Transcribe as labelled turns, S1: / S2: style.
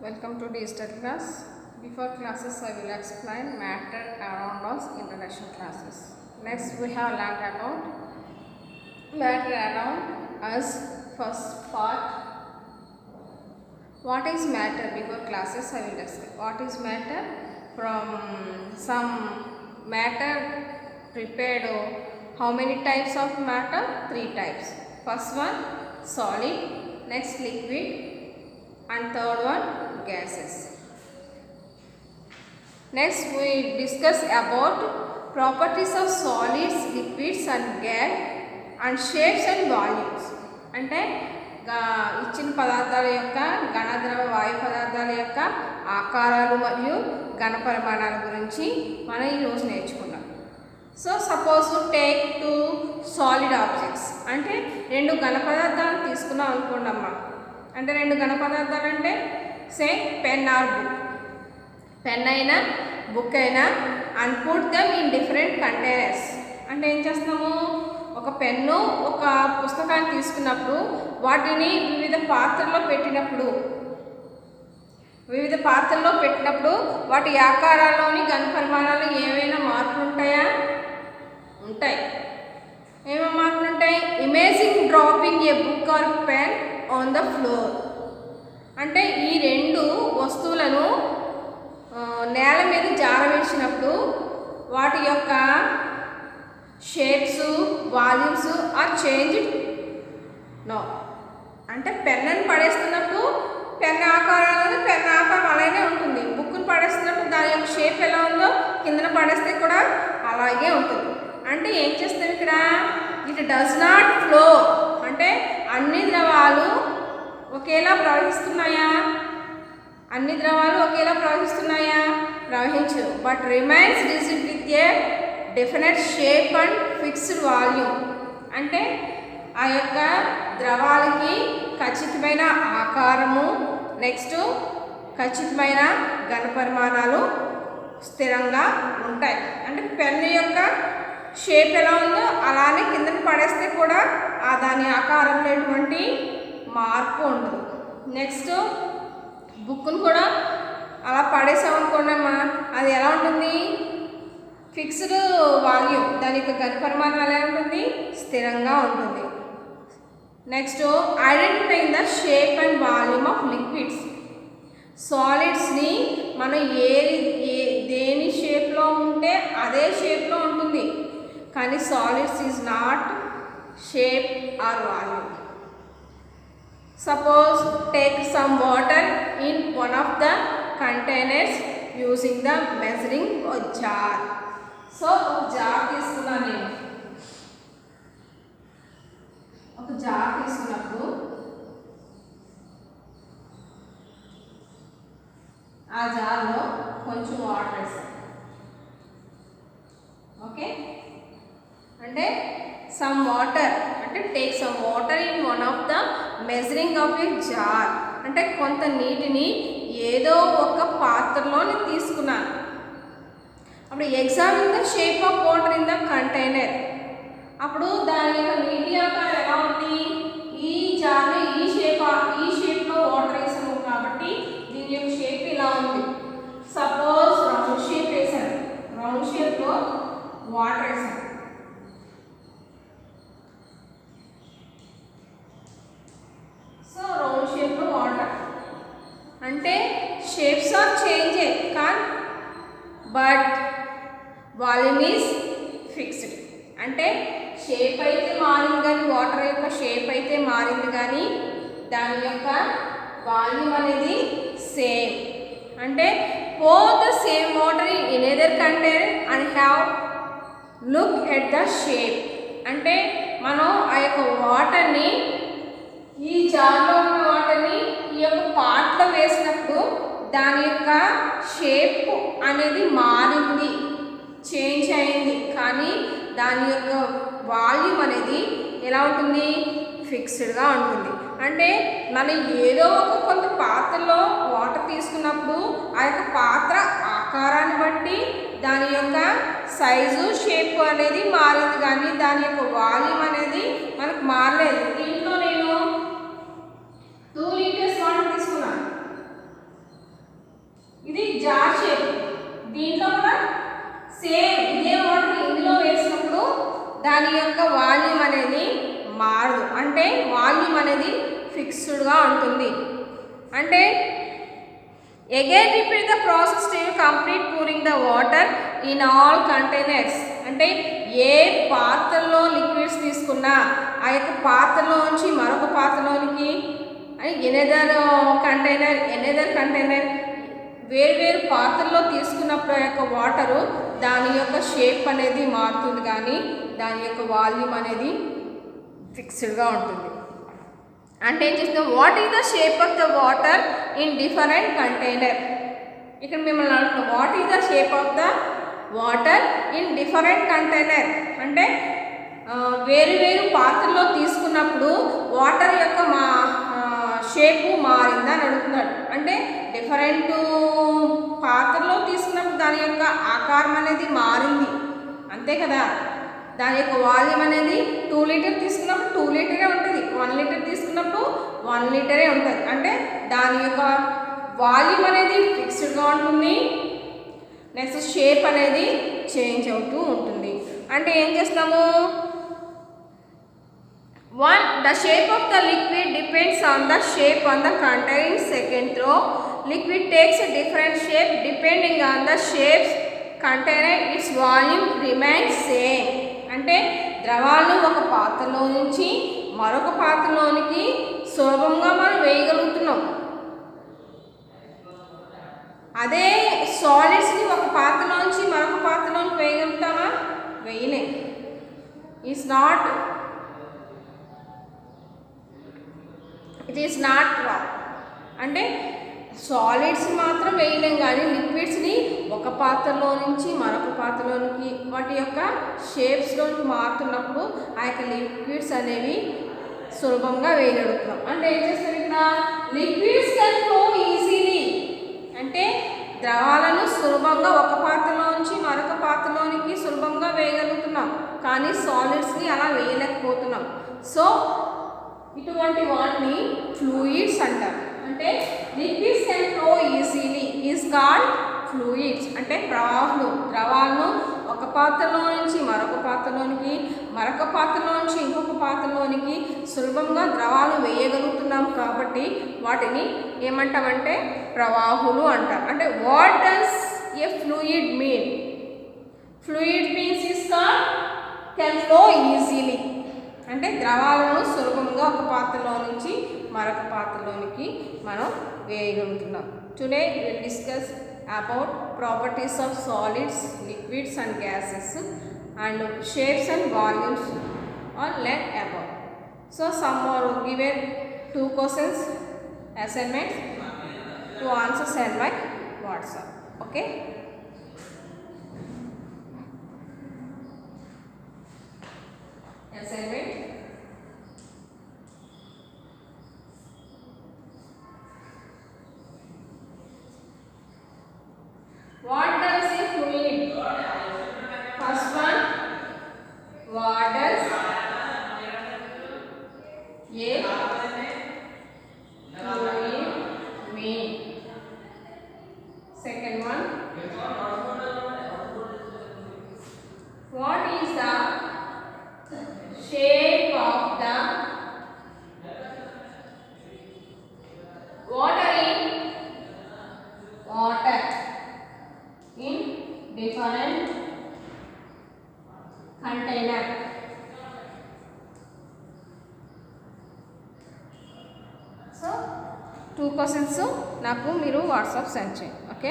S1: Welcome to digital class. Before classes, I will explain matter around us introduction classes. Next, we have learned about matter around us. First part. What is matter? Before classes, I will explain. What is matter? From some matter prepared. How many types of matter? 3 types. First one, solid. Next, liquid. And third one, gases. Next we discuss about properties of solids, liquids and gas and shapes and volumes. అంటే ఇచ్చిన పదార్థాల యొక్క ఘన ద్రవ వాయు పదార్థాల యొక్క ఆకారాలు మరియు ఘన పరిమాణాల గురించి మనం ఈరోజు నేర్చుకున్నాం. So suppose take 2 solid objects, అంటే 2 ఘన పదార్థాలను తీసుకున్నాం అనుకోండి అమ్మా. అంటే 2 ఘన పదార్థాలు అంటే సే పెన్ ఆర్ బుక్, పెన్ అయినా బుక్ అయినా and put them in different containers. అంటే ఏం చేస్తాము, ఒక పెన్ను ఒక పుస్తకాన్ని తీసుకున్నప్పుడు వాటిని వివిధ పాత్రల్లో పెట్టినప్పుడు వాటి ఆకారాల్లోని ఘన పరిమాణాలు ఏమైనా మార్పులు ఉంటాయా? ఉంటాయి. ఏమేమి మార్పులు ఉంటాయి? Imagine dropping a book or pen on the floor. అంటే ఈ 2 వస్తువులను నేల మీద జారవేసినప్పుడు వాటి యొక్క shapes, volumes are changed. No, అంటే పెన్నుని పడేస్తున్నప్పుడు పెన్ ఆకారం అలాగే ఉంటుంది. బుక్ని పడేస్తున్నప్పుడు దాని యొక్క షేప్ ఎలా ఉందో కిందన పడేస్తే కూడా అలాగే ఉంటుంది. అంటే ఏం చేస్తారు ఇక్కడ, ఇట్ డస్ నాట్ ఫ్లో. అంటే అన్ని ద్రవాలు ఒకేలా ప్రవహిస్తున్నాయా? అన్ని ద్రవాలు ఒకేలా ప్రవహిస్తున్నాయా? ప్రవహించు. But remains rigid with a definite shape and fixed volume. అంటే ఆ యొక్క ద్రవాలకి ఖచ్చితమైన ఆకారము, నెక్స్ట్ ఖచ్చితమైన ఘన పరిమాణాలు స్థిరంగా ఉంటాయి. అంటే పెన్ను యొక్క షేప్ ఎలా ఉందో అలానే కిందకి పడేస్తే కూడా దాని ఆకారంలో ఎటువంటి మార్పు ఉండదు. నెక్స్ట్ బుక్ను కూడా అలా పడేసామనుకోండమ్మా, అది ఎలా ఉంటుంది? ఫిక్స్డ్ వాల్యూమ్, దాని యొక్క ఘన పరిమాణం ఎలా ఉంటుంది? స్థిరంగా ఉంటుంది. Next identifying the shape and volume of liquids. సాలిడ్స్ని మనం దేని షేప్లో ఉంటే అదే షేప్లో ఉంటుంది, కానీ solids is not shape or volume. Suppose take some water in one of the containers using the measuring jar. So jar తీసుకున్నాను నేను. ఒక జార్ తీసుకున్నప్పుడు ఆ జార్లో కొంచెం వాటర్ వేసాను. ఓకే, అంటే సమ్ వాటర్, అంటే take some water in one of the measuring of a jar. అంటే కొంత నీటిని ఏదో ఒక పాత్రలో నేను తీసుకున్నాను. అప్పుడు examine the shape of water in the container. అప్పుడు దాని యొక్క నీటి ఆకారం ఎలా ఉంది? ఈ జార్లో ఈ షేప్లో వాటర్ వేసాము కాబట్టి దీని యొక్క షేప్ ఇలా ఉంది. సపోజ్ రౌండ్ షేప్ వేసాను, రౌండ్ షేప్లో వాటర్ వేసాను. అంటే shapes are change but volume is fixed. అంటే షేప్ అయితే మారింది కానీ, వాటర్ యొక్క షేప్ అయితే మారింది కానీ దాని యొక్క వాల్యూమ్ అనేది సేమ్. అంటే both the same water in another container and have look at the shape. అంటే మనం ఆ యొక్క వాటర్ని, ఈ జార్లో ఉన్న వాటర్ని ఈ యొక్క పాట్లో వేసినప్పుడు దాని యొక్క షేప్ అనేది మారింది, చేంజ్ అయింది, కానీ దాని యొక్క వాల్యూమ్ అనేది ఎలా ఉంటుంది? ఫిక్స్డ్గా ఉంటుంది. అంటే మనం ఏదో ఒక కొంత పాత్రలో వాటర్ తీసుకున్నప్పుడు ఆ యొక్క పాత్ర ఆకారాన్ని బట్టి దాని యొక్క సైజు, షేప్ అనేది మారింది, కానీ దాని యొక్క వాల్యూమ్ అనేది మనకు మారలేదు. దీంట్లో నేను 2 లీటర్స్ వాటర్ తీసుకున్నాను. ఇది జార్ షేప్. దీంట్లో కూడా సేమ్ ఇదే వాటర్ ఇందులో వేసినప్పుడు దాని యొక్క వాల్యూమ్ అనేది మారదు, అంటే వాల్యూమ్ అనేది ఫిక్స్డ్గా ఉంటుంది. అంటే again repeat the process till complete pouring the water in all containers. అంటే ఏ పాత్రలో లిక్విడ్స్ తీసుకున్నా ఆ యొక్క పాత్రలోంచి మరొక పాత్రలోనికి ఎనదర్ కంటైనర్ వేరు పాత్రలో తీసుకున్నప్పుడు ఆ యొక్క వాటరు దాని యొక్క షేప్ అనేది మారుతుంది, కానీ దాని యొక్క వాల్యూమ్ అనేది ఫిక్స్డ్గా ఉంటుంది. అంటే ఏం చేస్తాం, what is the shape of the water in different container. ఇక్కడ మిమ్మల్ని అడుగుతున్నాం what is the shape of the water in different container. అంటే వేరు పాత్రలో తీసుకున్నప్పుడు వాటర్ యొక్క షేపు మారిందా అని అడుగుతున్నాడు. అంటే డిఫరెంట్ పాత్రలో తీసుకున్నప్పుడు దాని యొక్క ఆకారం అనేది మారింది, అంతే కదా. దాని యొక్క వాల్యూమ్ అనేది 2 లీటర్ తీసుకున్నప్పుడు 2 లీటరే ఉంటుంది, 1 లీటర్ తీసుకున్నప్పుడు 1 లీటరే ఉంటుంది. అంటే దాని యొక్క వాల్యూమ్ అనేది ఫిక్స్డ్గా ఉంటుంది, నెక్స్ట్ షేప్ అనేది చేంజ్ అవుతూ ఉంటుంది. అంటే ఏం చేస్తాము, 1. The shape of the liquid depends on the shape on the container. Second row, liquid takes a different shape depending on the shapes container, its volume remains same. అంటే ద్రవాలను ఒక పాత్రలో నుంచి మరొక పాత్రలోనికి సులభంగా మనం వేయగలుగుతున్నాం. అదే సాలిడ్స్ని ఒక పాత్రలోంచి మరొక పాత్రలోనికి వేయగలుగుతామా? వేయలేం. It is not wrong. అంటే సాలిడ్స్ మాత్రం వేయలేం, కానీ లిక్విడ్స్ని ఒక పాత్రలో నుంచి మరొక పాత్రలోనికి వాటి యొక్క షేప్స్లోకి మారుతున్నప్పుడు ఆ యొక్క లిక్విడ్స్ అనేవి సులభంగా వేయగలుగుతున్నాం. అంటే ఏం చేస్తారు, ఇక్కడ లిక్విడ్స్ కెన్ ఫ్లో ఈజీలీ. అంటే ద్రవాలను సులభంగా ఒక పాత్రలో నుంచి మరొక పాత్రలోనికి సులభంగా వేయగలుగుతున్నాం, కానీ సాలిడ్స్ని అలా వేయలేకపోతున్నాం. సో ఇటువంటి వాటిని ఫ్లూయిడ్స్ అంటారు. అంటే liquids can flow easily is called fluids. అంటే ప్రవాహాలు, ద్రవాలను ఒక పాత్రలో నుంచి మరొక పాత్రలోనికి, మరొక పాత్రలో నుంచి ఇంకొక పాత్రలోనికి సులభంగా ద్రవాలు వేయగలుగుతున్నాం కాబట్టి వాటిని ఏమంటామంటే ప్రవాహులు అంటారు. అంటే what does a fluid mean? Fluid means is called can flow easily. అంటే ద్రవాలను సులభంగా ఒక పాత్రలో నుంచి మరొక పాత్రలోనికి మనం వేయగలుగుతున్నాం. Today will discuss about properties of solids, liquids and gases and shapes and volumes on let about. So some more given 2 questions assignments to answer send by WhatsApp. Okay. Assignment. What does a fluid? First one. What does a fluid mean? Second one. What is the shape of the water in different container? So 2 questions నాకు మీరు WhatsApp send చేయండి. Okay.